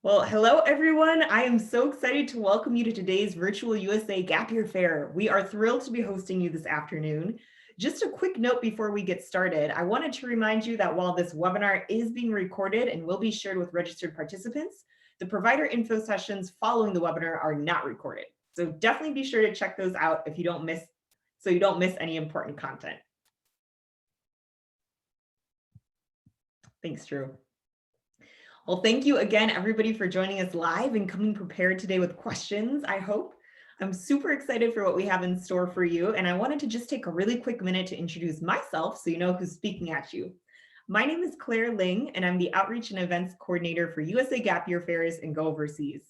Well, hello everyone. I am so excited to welcome you to today's virtual USA Gap Year Fair. We are thrilled to be hosting you this afternoon. Just a quick note before we get started, I wanted to remind you that while this webinar is being recorded and will be shared with registered participants, the provider info sessions following the webinar are not recorded. So definitely be sure to check those out if you don't miss, so you don't miss any important content. Thanks, Drew. Well, thank you again, everybody, for joining us live and coming prepared today with questions, I hope. I'm super excited for what we have in store for you, and I wanted to just take a really quick minute to introduce myself so you know who's speaking at you. My name is Claire Ling, and I'm the Outreach and Events Coordinator for USA Gap Year Fairs and Go Overseas.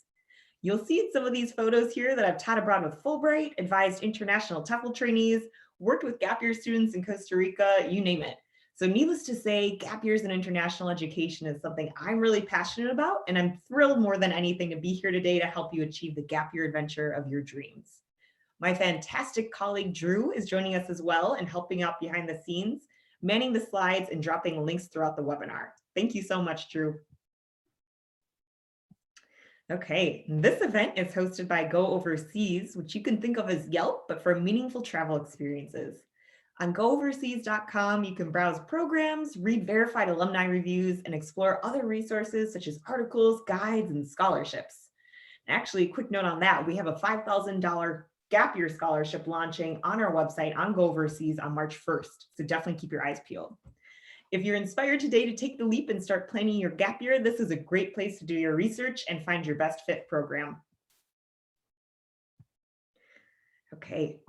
You'll see in some of these photos here that I've taught abroad with Fulbright, advised international TEFL trainees, worked with Gap Year students in Costa Rica, you name it. So needless to say, gap years in international education is something I'm really passionate about, and I'm thrilled more than anything to be here today to help you achieve the gap year adventure of your dreams. My fantastic colleague Drew is joining us as well and helping out behind the scenes, manning the slides and dropping links throughout the webinar. Thank you so much, Drew. Okay, this event is hosted by Go Overseas, which you can think of as Yelp, but for meaningful travel experiences. On gooverseas.com, you can browse programs, read verified alumni reviews, and explore other resources such as articles, guides, and scholarships. Actually, a quick note on that, we have a $5,000 gap year scholarship launching on our website on Go Overseas on March 1st, so definitely keep your eyes peeled. If you're inspired today to take the leap and start planning your gap year, this is a great place to do your research and find your best fit program. Okay.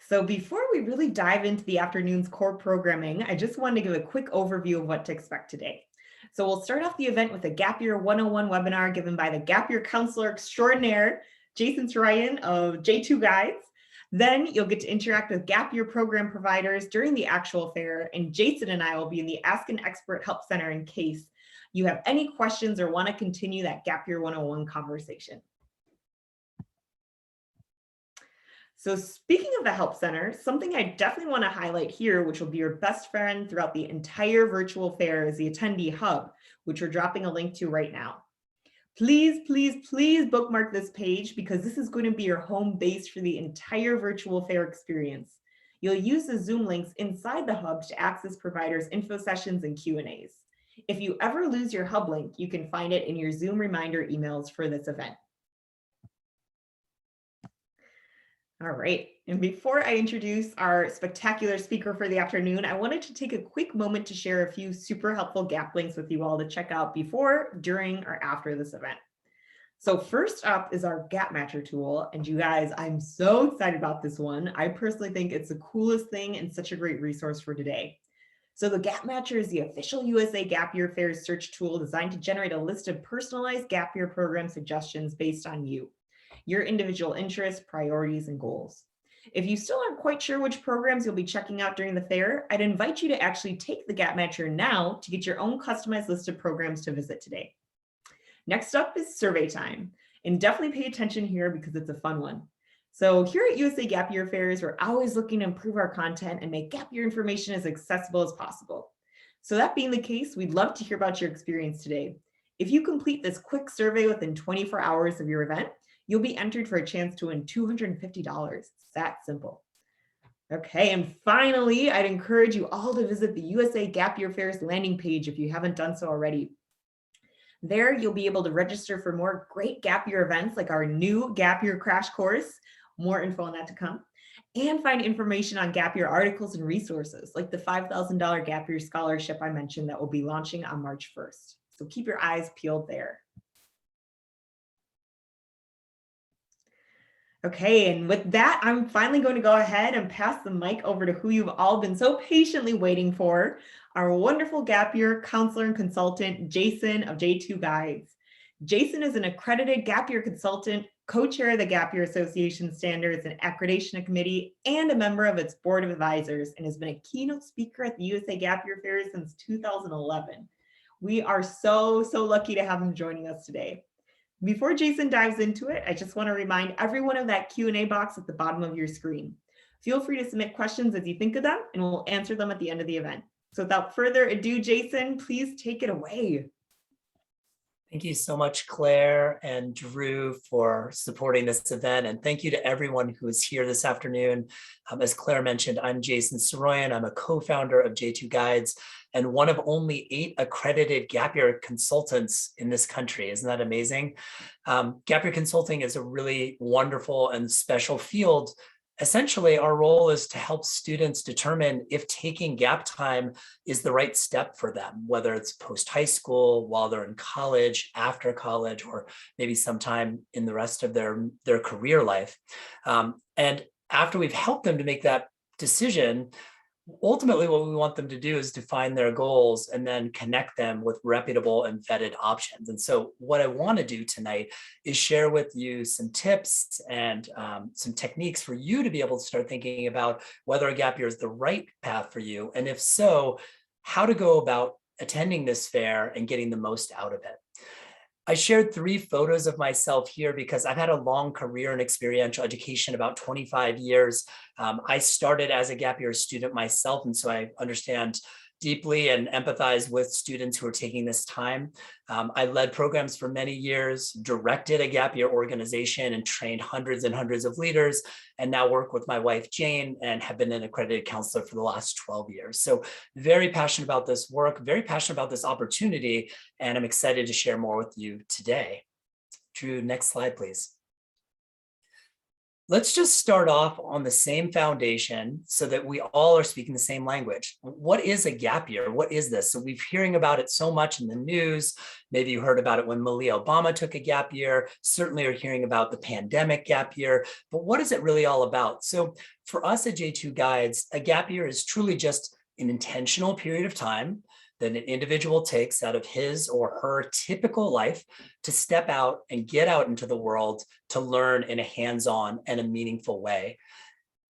So before we really dive into the afternoon's core programming, I just wanted to give a quick overview of what to expect today. So we'll start off the event with a Gap Year 101 webinar given by the Gap Year Counselor Extraordinaire, Jason Sarouhan of J2Guides. Then you'll get to interact with Gap Year program providers during the actual fair, and Jason and I will be in the Ask an Expert Help Center in case you have any questions or want to continue that Gap Year 101 conversation. So speaking of the Help Center, something I definitely want to highlight here, which will be your best friend throughout the entire virtual fair, is the Attendee Hub, which we're dropping a link to right now. Please, please, please bookmark this page because this is going to be your home base for the entire virtual fair experience. You'll use the Zoom links inside the Hub to access providers' info sessions and Q&As. If you ever lose your Hub link, you can find it in your Zoom reminder emails for this event. All right, and before I introduce our spectacular speaker for the afternoon, I wanted to take a quick moment to share a few super helpful gap links with you all to check out before, during, or after this event. So first up is our Gap Matcher tool, and you guys, I'm so excited about this one. I personally think it's the coolest thing and such a great resource for today. So the Gap Matcher is the official USA Gap Year Fair search tool designed to generate a list of personalized gap year program suggestions based on you, your individual interests, priorities, and goals. If you still aren't quite sure which programs you'll be checking out during the fair, I'd invite you to actually take the Gap Matcher now to get your own customized list of programs to visit today. Next up is survey time, and definitely pay attention here because it's a fun one. So here at USA Gap Year Fairs, we're always looking to improve our content and make gap year information as accessible as possible. So that being the case, we'd love to hear about your experience today. If you complete this quick survey within 24 hours of your event, you'll be entered for a chance to win $250. It's that simple. Okay, and finally, I'd encourage you all to visit the USA Gap Year Fairs landing page if you haven't done so already. There, you'll be able to register for more great gap year events like our new Gap Year Crash Course, more info on that to come, and find information on gap year articles and resources like the $5,000 Gap Year Scholarship I mentioned that will be launching on March 1st. So keep your eyes peeled there. Okay, and with that, I'm finally going to go ahead and pass the mic over to who you've all been so patiently waiting for, our wonderful gap year counselor and consultant, Jason of J2Guides. Jason is an accredited gap year consultant, co-chair of the Gap Year Association Standards and Accreditation Committee, and a member of its board of advisors, and has been a keynote speaker at the USA Gap Year Fair since 2011. We are so lucky to have him joining us today. Before Jason dives into it, I just want to remind everyone of that Q&A box at the bottom of your screen. Feel free to submit questions as you think of them, and we'll answer them at the end of the event. So without further ado, Jason, please take it away. Thank you so much, Claire and Drew, for supporting this event. And thank you to everyone who is here this afternoon. As Claire mentioned, I'm Jason Sarouhan. I'm a co-founder of J2Guides and one of only 8 accredited gap year consultants in this country. Isn't that amazing? Gap year consulting is a really wonderful and special field. Essentially, our role is to help students determine if taking gap time is the right step for them, whether it's post-high school, while they're in college, after college, or maybe sometime in the rest of their career life. And after we've helped them to make that decision, ultimately what we want them to do is define their goals and then connect them with reputable and vetted options. And so what I want to do tonight is share with you some tips and some techniques for you to be able to start thinking about whether a gap year is the right path for you. And if so, how to go about attending this fair and getting the most out of it. I shared 3 photos of myself here because I've had a long career in experiential education, about 25 years. I started as a gap year student myself, and so I understand deeply and empathize with students who are taking this time. I led programs for many years, directed a gap year organization and trained hundreds and hundreds of leaders, and now work with my wife, Jane, and have been an accredited counselor for the last 12 years. So very passionate about this work, very passionate about this opportunity, and I'm excited to share more with you today. Drew, next slide, please. Let's just start off on the same foundation so that we all are speaking the same language. What is a gap year? What is this? So we've hearing about it so much in the news. Maybe you heard about it when Malia Obama took a gap year. Certainly are hearing about the pandemic gap year, but what is it really all about? So for us at J2Guides, a gap year is truly just an intentional period of time that an individual takes out of his or her typical life to step out and get out into the world to learn in a hands-on and a meaningful way.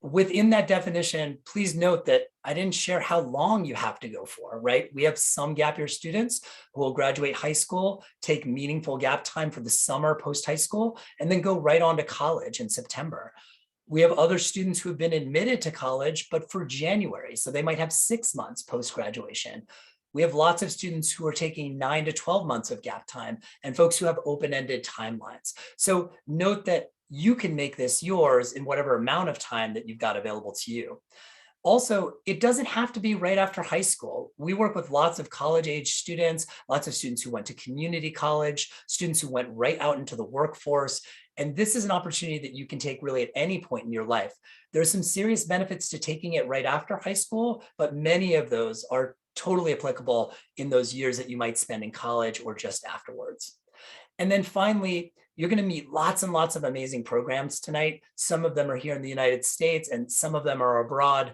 Within that definition, please note that I didn't share how long you have to go for, right? We have some gap year students who will graduate high school, take meaningful gap time for the summer post-high school, and then go right on to college in September. We have other students who have been admitted to college, but for January, so they might have 6 months post-graduation. We have lots of students who are taking 9 to 12 months of gap time and folks who have open-ended timelines. So note that you can make this yours in whatever amount of time that you've got available to you. Also, it doesn't have to be right after high school. We work with lots of college-age students, lots of students who went to community college, students who went right out into the workforce. And this is an opportunity that you can take really at any point in your life. There are some serious benefits to taking it right after high school, but many of those are totally applicable in those years that you might spend in college or just afterwards. And then finally, you're going to meet lots and lots of amazing programs tonight. Some of them are here in the United States and some of them are abroad.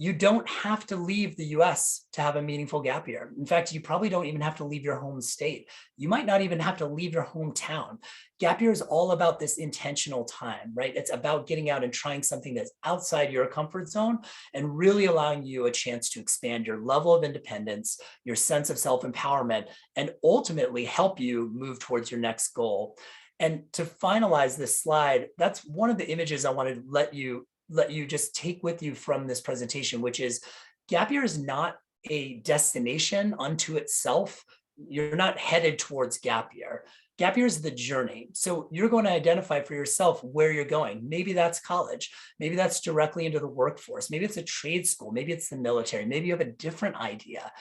You don't have to leave the US to have a meaningful gap year. In fact, you probably don't even have to leave your home state. You might not even have to leave your hometown. Gap year is all about this intentional time, right? It's about getting out and trying something that's outside your comfort zone and really allowing you a chance to expand your level of independence, your sense of self-empowerment, and ultimately help you move towards your next goal. And to finalize this slide, that's one of the images I wanted to let you just take with you from this presentation, which is gap year is not a destination unto itself. You're not headed towards gap year. Gap year is the journey. So you're going to identify for yourself where you're going. Maybe that's college. Maybe that's directly into the workforce. Maybe it's a trade school. Maybe it's the military. Maybe you have a different idea.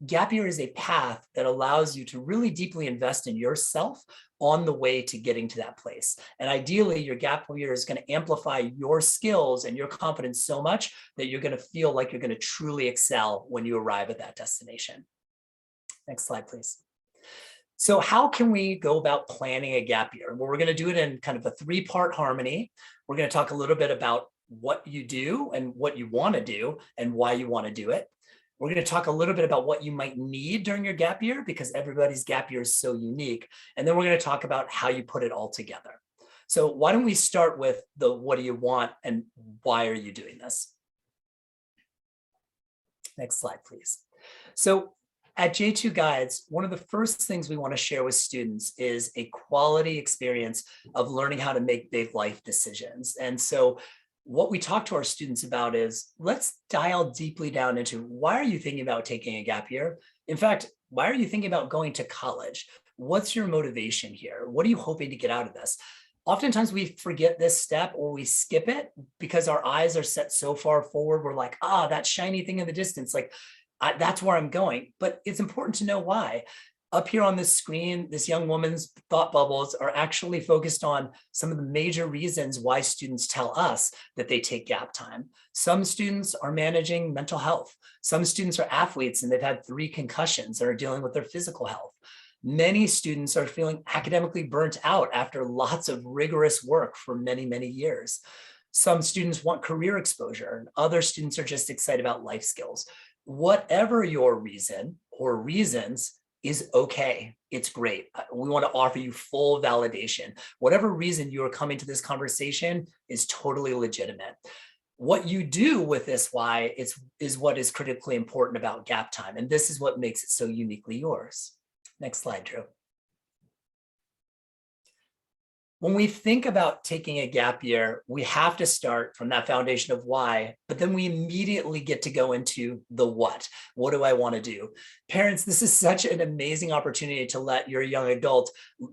Gap year is a path that allows you to really deeply invest in yourself on the way to getting to that place. And ideally, your gap year is going to amplify your skills and your confidence so much that you're going to feel like you're going to truly excel when you arrive at that destination. Next slide, please. So how can we go about planning a gap year? Well, we're going to do it in kind of a 3-part harmony. We're going to talk a little bit about what you do and what you want to do and why you want to do it. We're going to talk a little bit about what you might need during your gap year because everybody's gap year is so unique. And then we're going to talk about how you put it all together. So why don't we start with the what do you want and why are you doing this? Next slide, please. So at J2Guides, one of the first things we want to share with students is a quality experience of learning how to make big life decisions. And so what we talk to our students about is, let's dial deeply down into why are you thinking about taking a gap year? In fact, why are you thinking about going to college? What's your motivation here? What are you hoping to get out of this? Oftentimes we forget this step or we skip it because our eyes are set so far forward. We're like, that shiny thing in the distance, like that's where I'm going. But it's important to know why. Up here on this screen, this young woman's thought bubbles are actually focused on some of the major reasons why students tell us that they take gap time. Some students are managing mental health. Some students are athletes and they've had 3 concussions and are dealing with their physical health. Many students are feeling academically burnt out after lots of rigorous work for many, many years. Some students want career exposure, and other students are just excited about life skills. Whatever your reason or reasons is okay. It's great. We want to offer you full validation. Whatever reason you are coming to this conversation is totally legitimate. What you do with this why is what is critically important about gap time. And this is what makes it so uniquely yours. Next slide, Drew. When we think about taking a gap year, we have to start from that foundation of why, but then we immediately get to go into the what. What do I want to do? Parents, this is such an amazing opportunity to let your young adult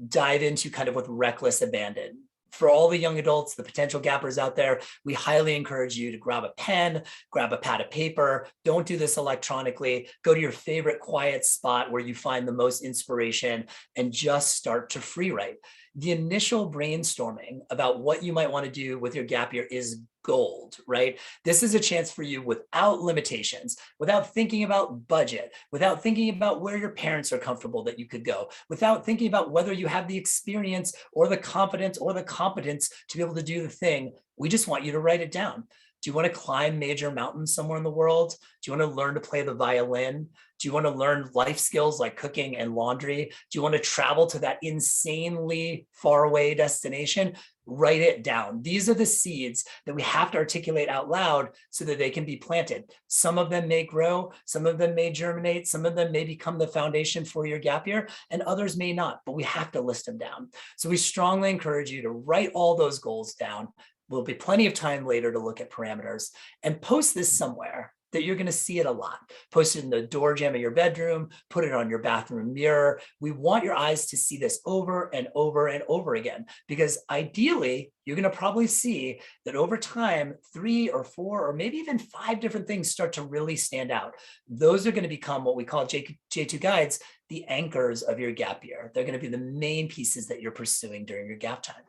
dive into kind of with reckless abandon. For all the young adults, the potential gappers out there, we highly encourage you to grab a pen, grab a pad of paper. Don't do this electronically. Go to your favorite quiet spot where you find the most inspiration and just start to free write. The initial brainstorming about what you might want to do with your gap year is gold, right? This is a chance for you without limitations, without thinking about budget, without thinking about where your parents are comfortable that you could go, without thinking about whether you have the experience or the confidence or the competence to be able to do the thing. We just want you to write it down. Do you want to climb major mountains somewhere in the world? Do you want to learn to play the violin? Do you want to learn life skills like cooking and laundry? Do you want to travel to that insanely far away destination? Write it down. These are the seeds that we have to articulate out loud so that they can be planted. Some of them may grow, some of them may germinate, some of them may become the foundation for your gap year, and others may not, but we have to list them down. So we strongly encourage you to write all those goals down. Will be plenty of time later to look at parameters and post this somewhere that you're going to see it a lot. Post it in the door jamb of your bedroom, put it on your bathroom mirror. We want your eyes to see this over and over and over again, because ideally, you're going to probably see that over time, 3 or 4 or maybe even 5 different things start to really stand out. Those are going to become what we call J2Guides, the anchors of your gap year. They're going to be the main pieces that you're pursuing during your gap time.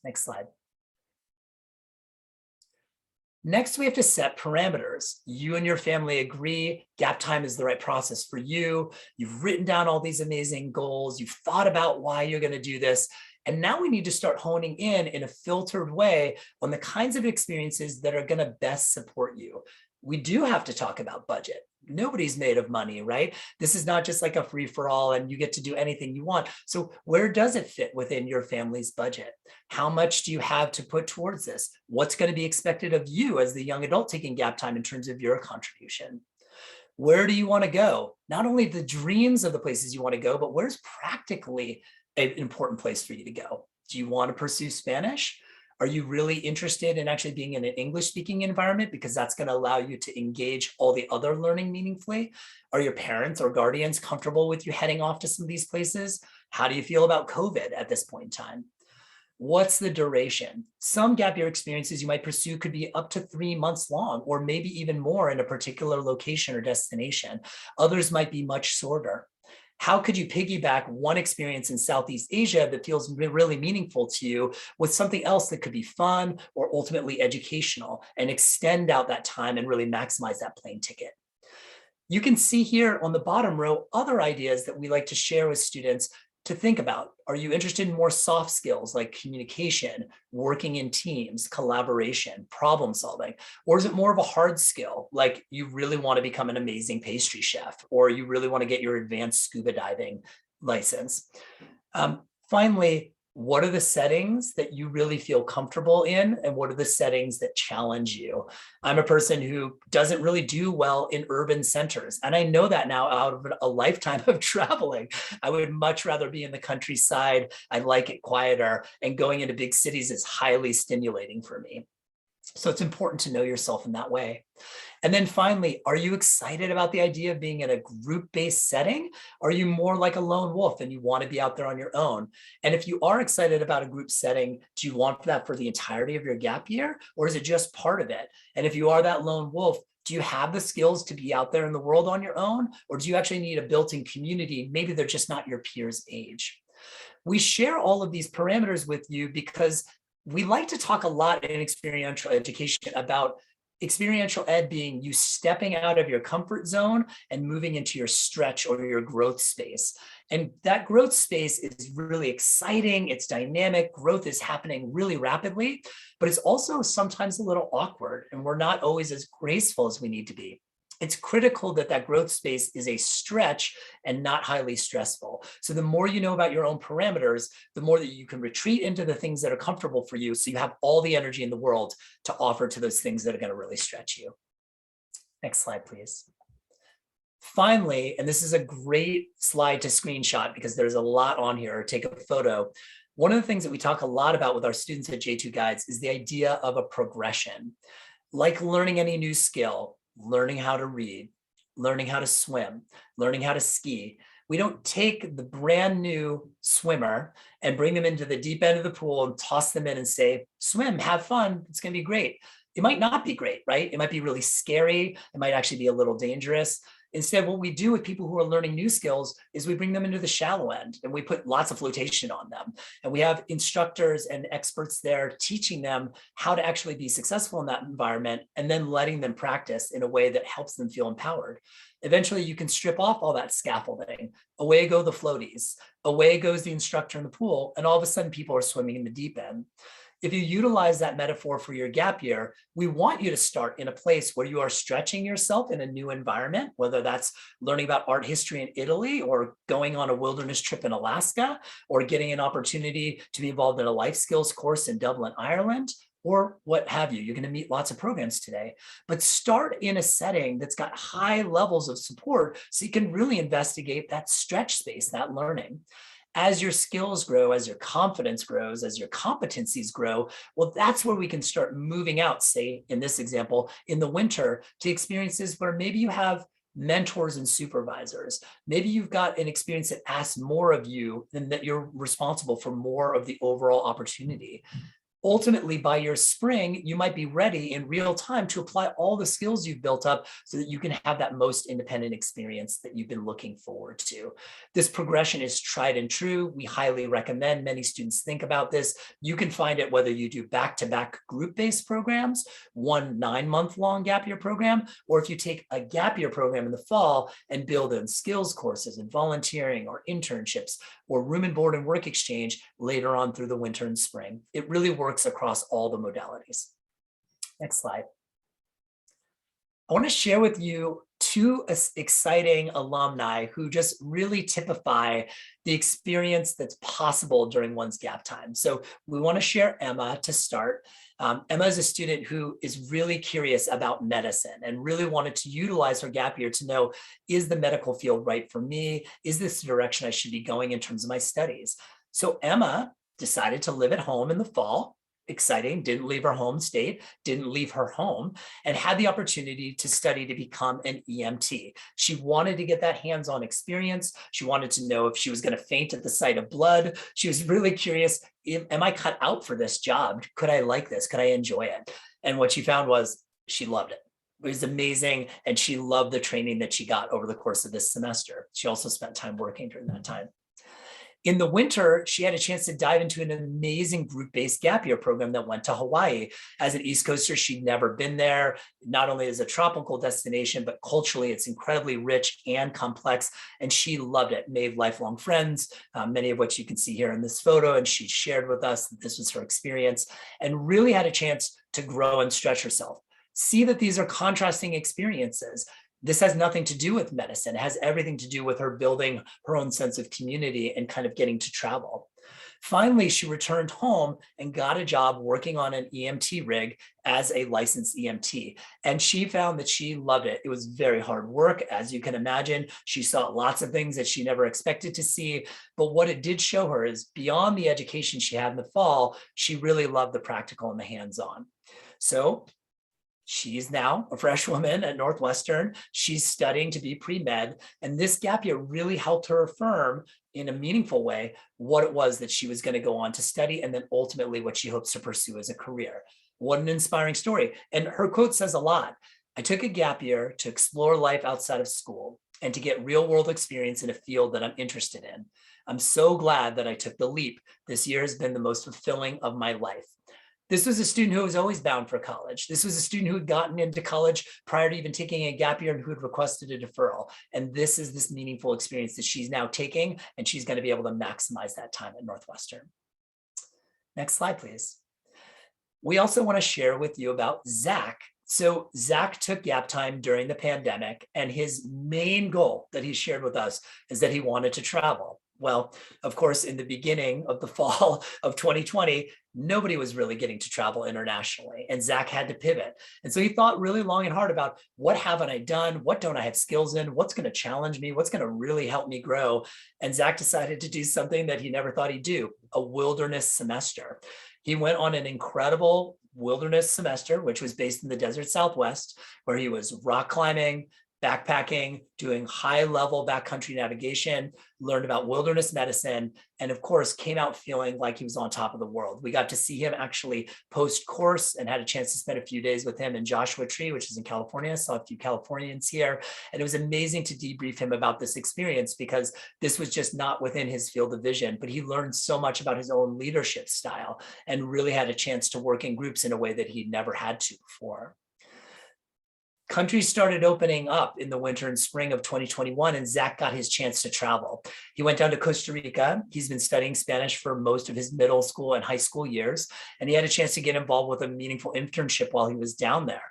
Next slide. Next, we have to set parameters. You and your family agree gap time is the right process for you. You've written down all these amazing goals. You've thought about why you're going to do this. And now we need to start honing in a filtered way on the kinds of experiences that are going to best support you. We do have to talk about budget. Nobody's made of money, right? This is not just like a free for all and you get to do anything you want. So where does it fit within your family's budget? How much do you have to put towards this? What's going to be expected of you as the young adult taking gap time in terms of your contribution? Where do you want to go? Not only the dreams of the places you want to go, but where's practically an important place for you to go? Do you want to pursue Spanish? Are you really interested in actually being in an English speaking environment because that's going to allow you to engage all the other learning meaningfully? Are your parents or guardians comfortable with you heading off to some of these places? How do you feel about COVID at this point in time? What's the duration? Some gap year experiences you might pursue could be up to 3 months long, or maybe even more in a particular location or destination. Others might be much shorter. How could you piggyback one experience in Southeast Asia that feels really meaningful to you with something else that could be fun or ultimately educational, and extend out that time and really maximize that plane ticket? You can see here on the bottom row other ideas that we like to share with students to think about. Are you interested in more soft skills like communication, working in teams, collaboration, problem solving? Or is it more of a hard skill, like you really want to become an amazing pastry chef, or you really want to get your advanced scuba diving license? Finally, what are the settings that you really feel comfortable in, and what are the settings that challenge you? I'm a person who doesn't really do well in urban centers, and I know that now out of a lifetime of traveling. I would much rather be in the countryside. I like it quieter, and going into big cities is highly stimulating for me. So it's important to know yourself in that way. And then finally, are you excited about the idea of being in a group-based setting? Are you more like a lone wolf and you want to be out there on your own? And if you are excited about a group setting, do you want that for the entirety of your gap year, or is it just part of it? And if you are that lone wolf, do you have the skills to be out there in the world on your own, or do you actually need a built-in community? Maybe they're just not your peers' age. We share all of these parameters with you because we like to talk a lot in experiential education about experiential ed being you stepping out of your comfort zone and moving into your stretch or your growth space. And that growth space is really exciting. It's dynamic. Growth is happening really rapidly, but it's also sometimes a little awkward, and we're not always as graceful as we need to be. It's critical that that growth space is a stretch and not highly stressful. So the more you know about your own parameters, the more that you can retreat into the things that are comfortable for you, so you have all the energy in the world to offer to those things that are going to really stretch you. Next slide, please. Finally, and this is a great slide to screenshot because there's a lot on here, or take a photo. One of the things that we talk a lot about with our students at J2Guides is the idea of a progression. Like learning any new skill, learning how to read, learning how to swim, learning how to ski. We don't take the brand new swimmer and bring them into the deep end of the pool and toss them in and say, swim, have fun, it's going to be great. It might not be great, right? It might be really scary. It might actually be a little dangerous. Instead, what we do with people who are learning new skills is we bring them into the shallow end and we put lots of flotation on them. And we have instructors and experts there teaching them how to actually be successful in that environment, and then letting them practice in a way that helps them feel empowered. Eventually, you can strip off all that scaffolding. Away go the floaties. Away goes the instructor in the pool. And all of a sudden, people are swimming in the deep end. If you utilize that metaphor for your gap year, we want you to start in a place where you are stretching yourself in a new environment, whether that's learning about art history in Italy, or going on a wilderness trip in Alaska, or getting an opportunity to be involved in a life skills course in Dublin, Ireland, or what have you. You're going to meet lots of programs today, but start in a setting that's got high levels of support so you can really investigate that stretch space, that learning. As your skills grow, as your confidence grows, as your competencies grow, well, that's where we can start moving out, say, in this example, in the winter, to experiences where maybe you have mentors and supervisors. Maybe you've got an experience that asks more of you, and that you're responsible for more of the overall opportunity. Ultimately, by your spring, you might be ready in real time to apply all the skills you've built up so that you can have that most independent experience that you've been looking forward to. This progression is tried and true. We highly recommend many students think about this. You can find it whether you do back-to-back group-based programs, one 9-month-long gap year program, or if you take a gap year program in the fall and build in skills courses and volunteering or internships or room and board and work exchange later on through the winter and spring. It really works across all the modalities. Next slide. I want to share with you two exciting alumni who just really typify the experience that's possible during one's gap time. So we want to share Emma to start. Emma is a student who is really curious about medicine and really wanted to utilize her gap year to know, is the medical field right for me? Is this the direction I should be going in terms of my studies? So Emma decided to live at home in the fall. Exciting, didn't leave her home state, didn't leave her home, and had the opportunity to study to become an EMT. She wanted to get that hands-on experience. She wanted to know if she was going to faint at the sight of blood. She was really curious, am I cut out for this job? Could I like this? Could I enjoy it? And what she found was she loved it. It was amazing, and she loved the training that she got over the course of this semester. She also spent time working during that time. In the winter, she had a chance to dive into an amazing group-based gap year program that went to Hawaii. As an East Coaster, she'd never been there. Not only as a tropical destination, but culturally, it's incredibly rich and complex, and she loved it, made lifelong friends, many of which you can see here in this photo, and she shared with us that this was her experience, and really had a chance to grow and stretch herself. See that these are contrasting experiences. This has nothing to do with medicine. It has everything to do with her building her own sense of community and kind of getting to travel. Finally, she returned home and got a job working on an EMT rig as a licensed EMT. And she found that she loved it. It was very hard work, as you can imagine. She saw lots of things that she never expected to see. But what it did show her is beyond the education she had in the fall, she really loved the practical and the hands-on. So she's now a fresh woman at Northwestern. She's studying to be pre-med. And this gap year really helped her affirm in a meaningful way what it was that she was going to go on to study, and then ultimately what she hopes to pursue as a career. What an inspiring story. And her quote says a lot. I took a gap year to explore life outside of school and to get real world experience in a field that I'm interested in. I'm so glad that I took the leap. This year has been the most fulfilling of my life. This was a student who was always bound for college. This was a student who had gotten into college prior to even taking a gap year and who had requested a deferral. And this is this meaningful experience that she's now taking, and she's going to be able to maximize that time at Northwestern. Next slide, please. We also want to share with you about Zach. So Zach took gap time during the pandemic, and his main goal that he shared with us is that he wanted to travel. Well, of course, in the beginning of the fall of 2020, nobody was really getting to travel internationally, and Zach had to pivot. And so he thought really long and hard about, what haven't I done? What don't I have skills in? What's going to challenge me? What's going to really help me grow? And Zach decided to do something that he never thought he'd do, a wilderness semester. He went on an incredible wilderness semester, which was based in the desert Southwest, where he was rock climbing, backpacking, doing high-level backcountry navigation, learned about wilderness medicine, and of course, came out feeling like he was on top of the world. We got to see him actually post-course and had a chance to spend a few days with him in Joshua Tree, which is in California. Saw a few Californians here. And it was amazing to debrief him about this experience, because this was just not within his field of vision, but he learned so much about his own leadership style and really had a chance to work in groups in a way that he'd never had to before. Countries started opening up in the winter and spring of 2021, and Zach got his chance to travel. He went down to Costa Rica. He's been studying Spanish for most of his middle school and high school years, and he had a chance to get involved with a meaningful internship while he was down there.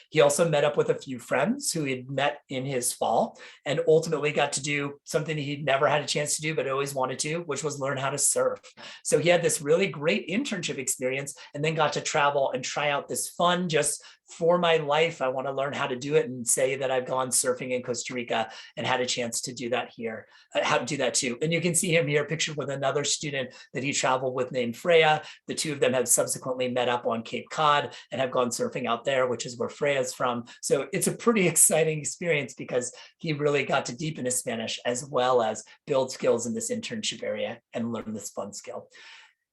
He also met up with a few friends who he'd met in his fall, and ultimately got to do something he'd never had a chance to do, but always wanted to, which was learn how to surf. So he had this really great internship experience, and then got to travel and try out this fun, just for my life, I want to learn how to do it, and say that I've gone surfing in Costa Rica and had a chance to do that here, how to do that too. And you can see him here pictured with another student that he traveled with named Freya. The two of them have subsequently met up on Cape Cod and have gone surfing out there, which is where Freya's from. So it's a pretty exciting experience, because he really got to deepen his Spanish as well as build skills in this internship area and learn this fun skill.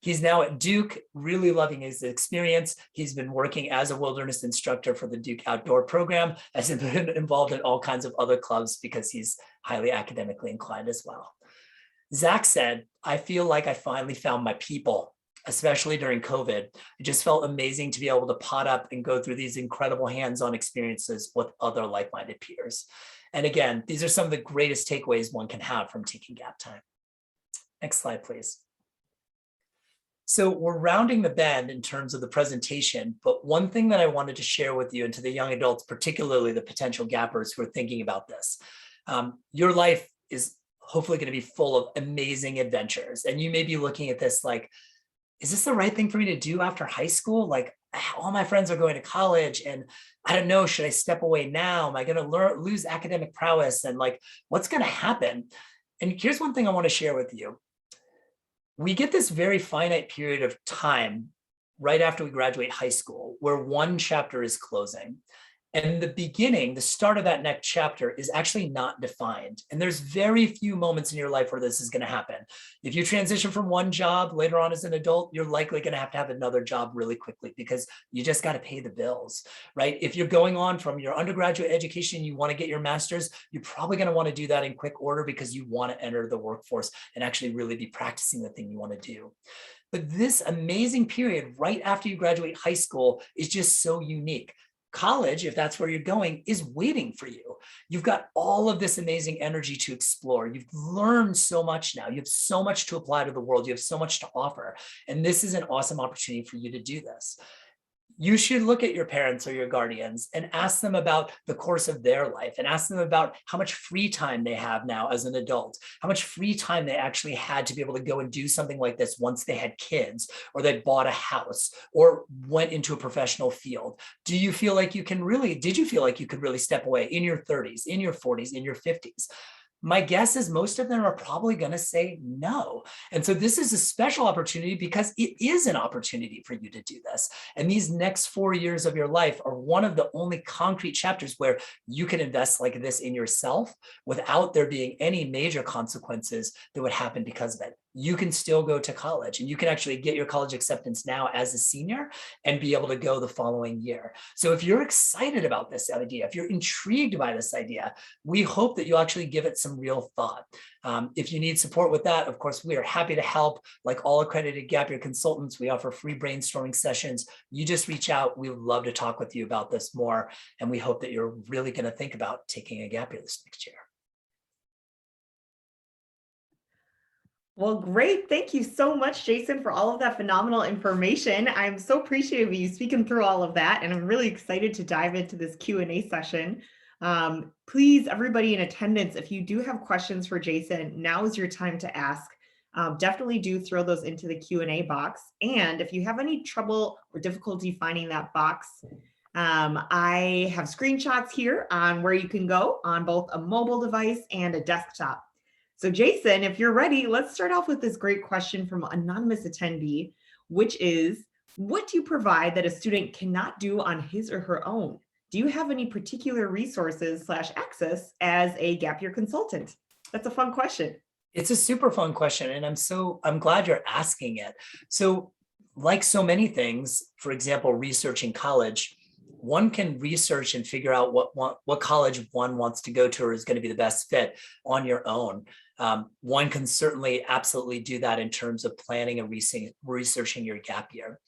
He's now at Duke, really loving his experience. He's been working as a wilderness instructor for the Duke Outdoor program, has been involved in all kinds of other clubs because he's highly academically inclined as well. Zach said, I feel like I finally found my people, especially during COVID. It just felt amazing to be able to pot up and go through these incredible hands-on experiences with other like-minded peers. And again, these are some of the greatest takeaways one can have from taking gap time. Next slide, please. So we're rounding the bend in terms of the presentation, but one thing that I wanted to share with you and to the young adults, particularly the potential gappers who are thinking about this, your life is hopefully going to be full of amazing adventures. And you may be looking at this like, is this the right thing for me to do after high school? Like, all my friends are going to college, and I don't know, should I step away now? Am I going to lose academic prowess? And like, what's going to happen? And here's one thing I want to share with you. We get this very finite period of time right after we graduate high school where one chapter is closing. And the beginning, the start of that next chapter is actually not defined. And there's very few moments in your life where this is going to happen. If you transition from one job later on as an adult, you're likely going to have another job really quickly, because you just got to pay the bills, right? If you're going on from your undergraduate education, you want to get your master's, you're probably going to want to do that in quick order because you want to enter the workforce and actually really be practicing the thing you want to do. But this amazing period right after you graduate high school is just so unique. College, if that's where you're going, is waiting for you. You've got all of this amazing energy to explore. You've learned so much now. You have so much to apply to the world. You have so much to offer. And this is an awesome opportunity for you to do this. You should look at your parents or your guardians and ask them about the course of their life, and ask them about how much free time they have now as an adult, how much free time they actually had to be able to go and do something like this once they had kids, or they bought a house, or went into a professional field. Did you feel like you could really step away in your 30s, in your 40s, in your 50s? My guess is most of them are probably going to say no. And so this is a special opportunity because it is an opportunity for you to do this. And these next 4 years of your life are one of the only concrete chapters where you can invest like this in yourself without there being any major consequences that would happen because of it. You can still go to college and you can actually get your college acceptance now as a senior and be able to go the following year. So if you're excited about this idea, if you're intrigued by this idea, we hope that you'll actually give it some real thought. If you need support with that, of course, we are happy to help. Like all accredited gap year consultants, we offer free brainstorming sessions. You just reach out. We would love to talk with you about this more. And we hope that you're really going to think about taking a gap year this next year. Well, great. Thank you so much, Jason, for all of that phenomenal information. I'm so appreciative of you speaking through all of that, and I'm really excited to dive into this Q&A session. Please, everybody in attendance, if you do have questions for Jason, now is your time to ask. Definitely do throw those into the Q&A box. And if you have any trouble or difficulty finding that box, I have screenshots here on where you can go on both a mobile device and a desktop. So Jason, if you're ready, let's start off with this great question from an anonymous attendee, which is, what do you provide that a student cannot do on his or her own? Do you have any particular resources / access as a gap year consultant? That's a fun question. It's a super fun question, and I'm glad you're asking it. So, like so many things, for example, researching college, one can research and figure out what college one wants to go to or is going to be the best fit on your own. One can certainly absolutely do that in terms of planning and researching your gap year.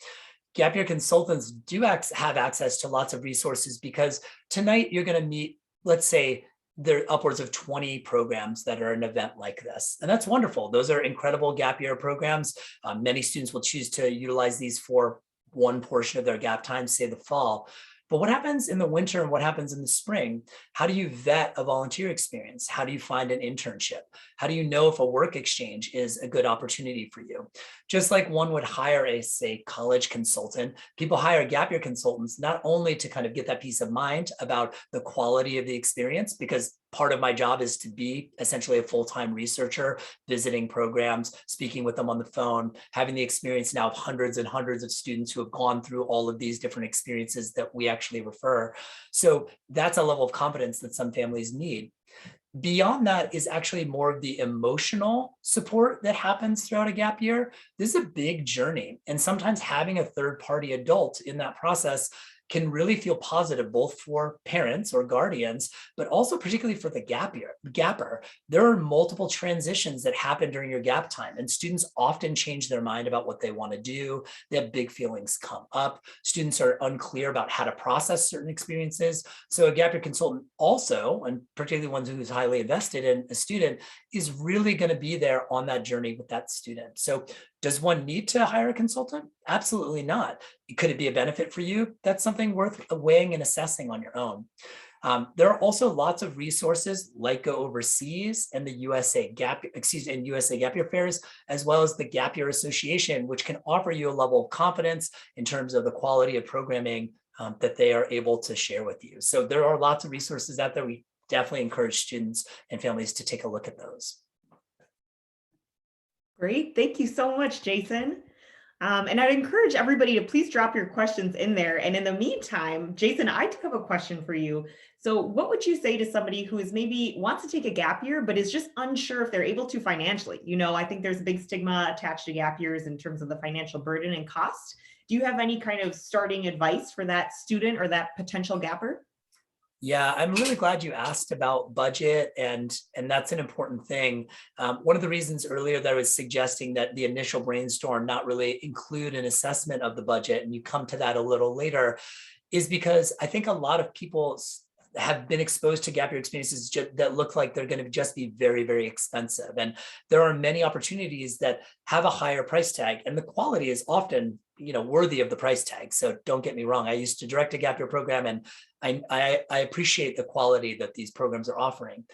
Gap year consultants do have access to lots of resources because tonight you're going to meet, let's say, there are upwards of 20 programs that are an event like this. And that's wonderful. Those are incredible gap year programs. Many students will choose to utilize these for one portion of their gap time, say the fall. But what happens in the winter and what happens in the spring? How do you vet a volunteer experience? How do you find an internship? How do you know if a work exchange is a good opportunity for you? Just like one would hire a, say, college consultant, people hire gap year consultants not only to kind of get that peace of mind about the quality of the experience, because part of my job is to be essentially a full-time researcher, visiting programs, speaking with them on the phone, having the experience now of hundreds and hundreds of students who have gone through all of these different experiences that we actually refer. So that's a level of confidence that some families need. Beyond that is actually more of the emotional support that happens throughout a gap year. This is a big journey, and sometimes having a third-party adult in that process can really feel positive, both for parents or guardians, but also particularly for the gapper. There are multiple transitions that happen during your gap time, and students often change their mind about what they want to do. They have big feelings come up. Students are unclear about how to process certain experiences. So a gap year consultant also, and particularly one who's highly invested in a student, is really going to be there on that journey with that student. So does one need to hire a consultant? Absolutely not. Could it be a benefit for you? That's something worth weighing and assessing on your own. There are also lots of resources like Go Overseas and the USA Gap Year Fairs, as well as the Gap Year Association, which can offer you a level of confidence in terms of the quality of programming that they are able to share with you. So there are lots of resources out there. We definitely encourage students and families to take a look at those. Great. Thank you so much, Jason. And I'd encourage everybody to please drop your questions in there. And in the meantime, Jason, I do have a question for you. So what would you say to somebody who is maybe wants to take a gap year, but is just unsure if they're able to financially? You know, I think there's a big stigma attached to gap years in terms of the financial burden and cost. Do you have any kind of starting advice for that student or that potential gapper? Yeah, I'm really glad you asked about budget, and that's an important thing. One of the reasons earlier that I was suggesting that the initial brainstorm not really include an assessment of the budget, and you come to that a little later, is because I think a lot of people have been exposed to gap year experiences that look like they're going to just be very, very expensive. And there are many opportunities that have a higher price tag, and the quality is often, worthy of the price tag. So don't get me wrong. I used to direct a gap year program, and I appreciate the quality that these programs are offering.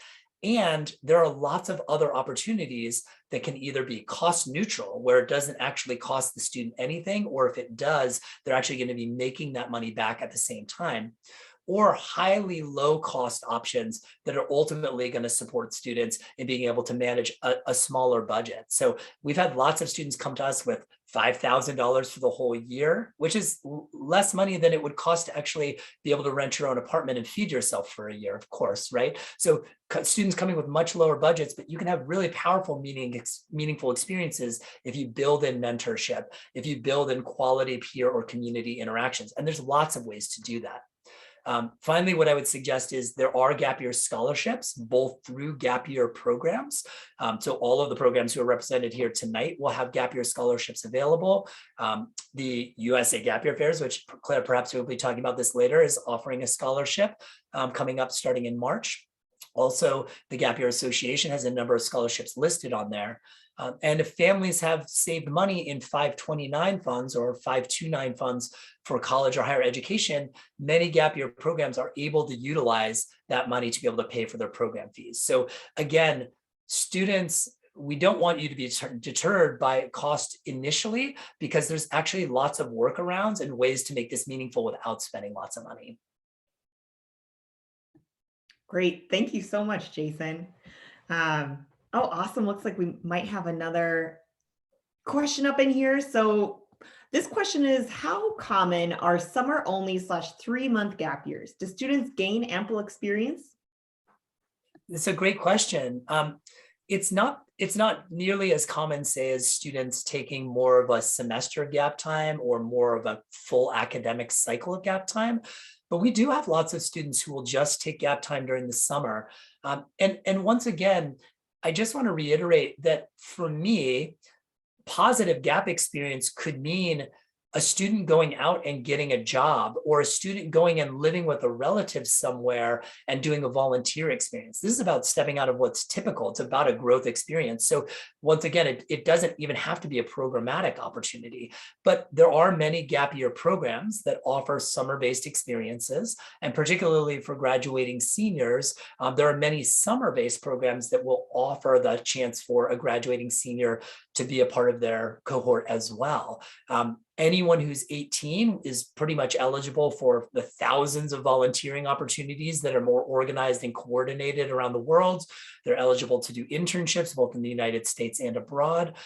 And there are lots of other opportunities that can either be cost neutral, where it doesn't actually cost the student anything, or if it does, they're actually going to be making that money back at the same time. or highly low cost options that are ultimately going to support students in being able to manage a smaller budget. So we've had lots of students come to us with $5,000 for the whole year, which is less money than it would cost to actually be able to rent your own apartment and feed yourself for a year, of course, right? So students coming with much lower budgets, but you can have really powerful, meaningful experiences if you build in mentorship, if you build in quality peer or community interactions. And there's lots of ways to do that. Finally, what I would suggest is there are gap year scholarships, both through gap year programs. So all of the programs who are represented here tonight will have gap year scholarships available. The USA Gap Year Fairs, which Claire perhaps will be talking about this later, is offering a scholarship coming up starting in March. Also, the Gap Year Association has a number of scholarships listed on there. And if families have saved money in 529 funds or 529 funds for college or higher education, many gap year programs are able to utilize that money to be able to pay for their program fees. So again, students, we don't want you to be deterred by cost initially, because there's actually lots of workarounds and ways to make this meaningful without spending lots of money. Great. Thank you so much, Jason. Oh, awesome. Looks like we might have another question up in here. So this question is, how common are summer only / 3-month gap years? Do students gain ample experience? It's a great question. It's not nearly as common, say, as students taking more of a semester gap time or more of a full academic cycle of gap time. But we do have lots of students who will just take gap time during the summer. And once again, I just want to reiterate that for me, positive gap experience could mean a student going out and getting a job, or a student going and living with a relative somewhere and doing a volunteer experience. This is about stepping out of what's typical. It's about a growth experience. So once again, it doesn't even have to be a programmatic opportunity, but there are many gap year programs that offer summer-based experiences. And particularly for graduating seniors, there are many summer-based programs that will offer the chance for a graduating senior to be a part of their cohort as well. Anyone who's 18 is pretty much eligible for the thousands of volunteering opportunities that are more organized and coordinated around the world. They're eligible to do internships both in the United States and abroad.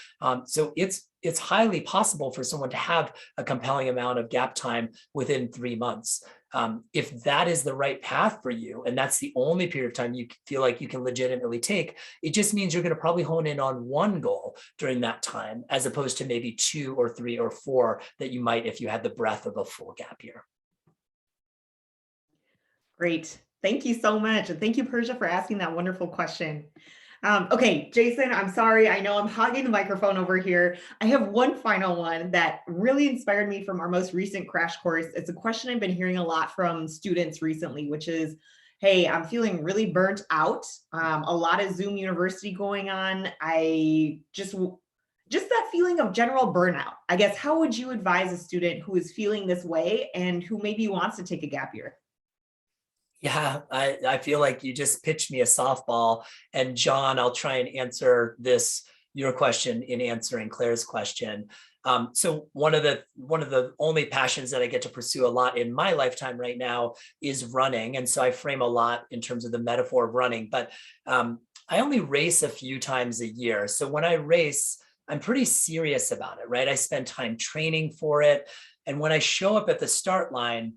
So it's highly possible for someone to have a compelling amount of gap time within 3 months. If that is the right path for you, and that's the only period of time you feel like you can legitimately take, it just means you're going to probably hone in on one goal during that time, as opposed to maybe 2 or 3 or 4 that you might if you had the breadth of a full gap year. Great. Thank you so much. And thank you, Persia, for asking that wonderful question. Okay, Jason, I'm sorry. I know I'm hogging the microphone over here. I have one final one that really inspired me from our most recent crash course. It's a question I've been hearing a lot from students recently, which is, hey, I'm feeling really burnt out. A lot of Zoom University going on. I just that feeling of general burnout. I guess, how would you advise a student who is feeling this way and who maybe wants to take a gap year? Yeah, I feel like you just pitched me a softball. And John, I'll try and answer your question in answering Claire's question. So one of the only passions that I get to pursue a lot in my lifetime right now is running. And so I frame a lot in terms of the metaphor of running, but I only race a few times a year. So when I race, I'm pretty serious about it, right? I spend time training for it. And when I show up at the start line,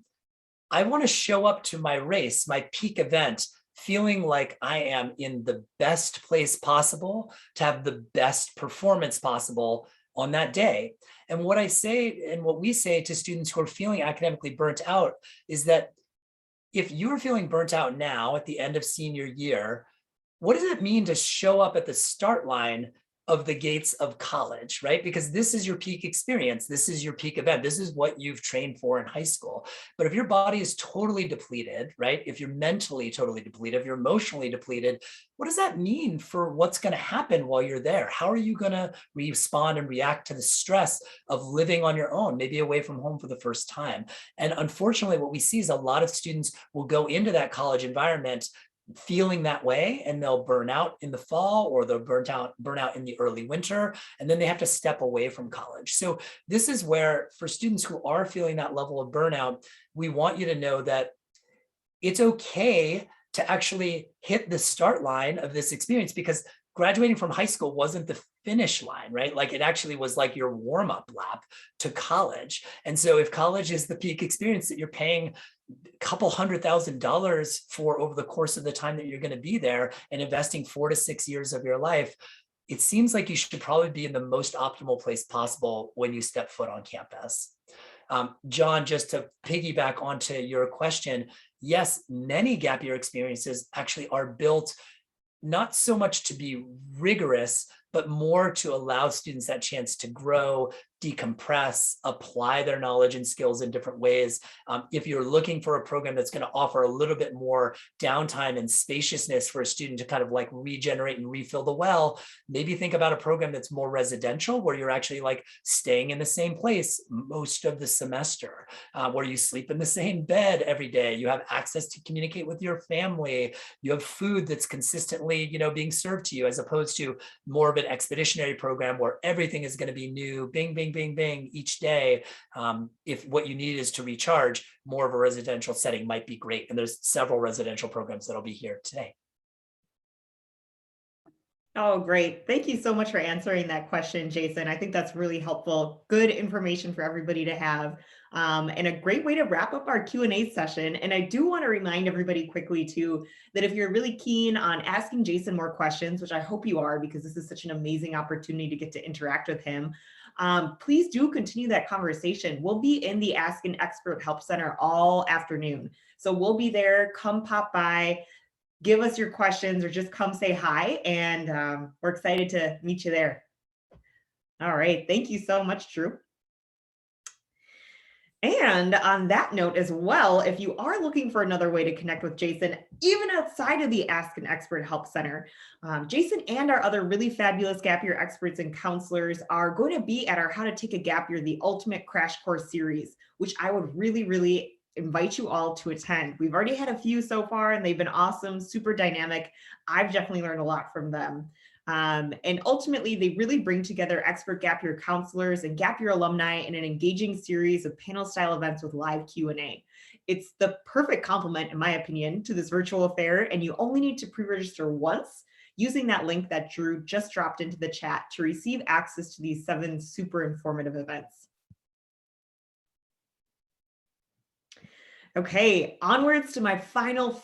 I want to show up to my race, my peak event, feeling like I am in the best place possible to have the best performance possible on that day. And what I say, and what we say to students who are feeling academically burnt out, is that if you're feeling burnt out now at the end of senior year, what does it mean to show up at the start line of the gates of college, right? Because this is your peak experience. This is your peak event. This is what you've trained for in high school. But if your body is totally depleted, right? If you're mentally totally depleted, if you're emotionally depleted, what does that mean for what's going to happen while you're there? How are you going to respond and react to the stress of living on your own, maybe away from home for the first time? And unfortunately, what we see is a lot of students will go into that college environment feeling that way, and they'll burn out in the fall, or they'll burn out in the early winter, and then they have to step away from college. So this is where, for students who are feeling that level of burnout, we want you to know that it's okay to actually hit the start line of this experience, because graduating from high school wasn't the finish line, right? Like it actually was like your warm-up lap to college. And so if college is the peak experience that you're paying a couple $100,000 for over the course of the time that you're going to be there and investing 4 to 6 years of your life, it seems like you should probably be in the most optimal place possible when you step foot on campus. John, just to piggyback onto your question, yes, many gap year experiences actually are built not so much to be rigorous, but more to allow students that chance to grow, decompress, apply their knowledge and skills in different ways. If you're looking for a program that's going to offer a little bit more downtime and spaciousness for a student to kind of like regenerate and refill the well, maybe think about a program that's more residential, where you're actually like staying in the same place most of the semester, where you sleep in the same bed every day, you have access to communicate with your family, you have food that's consistently, being served to you, as opposed to more of an expeditionary program where everything is going to be new, bing, bing, bing, bing, each day. If what you need is to recharge, more of a residential setting might be great. And there's several residential programs that'll be here today. Oh, great. Thank you so much for answering that question, Jason. I think that's really helpful. Good information for everybody to have, and a great way to wrap up our Q&A session. And I do want to remind everybody quickly too, that if you're really keen on asking Jason more questions, which I hope you are, because this is such an amazing opportunity to get to interact with him, please do continue that conversation. We'll be in the Ask an Expert Help Center all afternoon. So we'll be there. Come pop by, give us your questions, or just come say hi, and we're excited to meet you there. All right, thank you so much, Drew. And on that note as well, if you are looking for another way to connect with Jason, even outside of the Ask an Expert Help Center, Jason and our other really fabulous gap year experts and counselors are going to be at our How to Take a Gap Year, the Ultimate Crash Course series, which I would really invite you all to attend. We've already had a few so far, and they've been awesome, super dynamic. I've definitely learned a lot from them. And ultimately, they really bring together expert gap year counselors and gap year alumni in an engaging series of panel style events with live Q&A. It's the perfect complement, in my opinion, to this virtual affair, and you only need to pre-register once using that link that Drew just dropped into the chat to receive access to these 7 super informative events. Okay, onwards to my final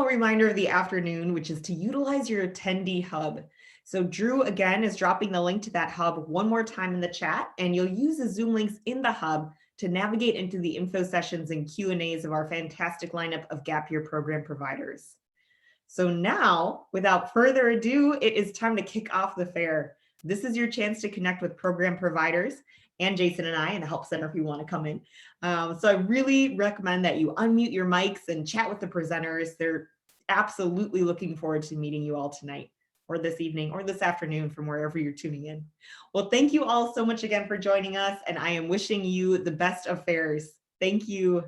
reminder of the afternoon, which is to utilize your Attendee Hub. So Drew, again, is dropping the link to that hub one more time in the chat, and you'll use the Zoom links in the hub to navigate into the info sessions and Q&As of our fantastic lineup of gap year program providers. So now, without further ado, it is time to kick off the fair. This is your chance to connect with program providers and Jason and I in the Help Center if you want to come in. So I really recommend that you unmute your mics and chat with the presenters. They're absolutely looking forward to meeting you all tonight, or this evening, or this afternoon from wherever you're tuning in. Well, thank you all so much again for joining us, and I am wishing you the best of fairs. Thank you.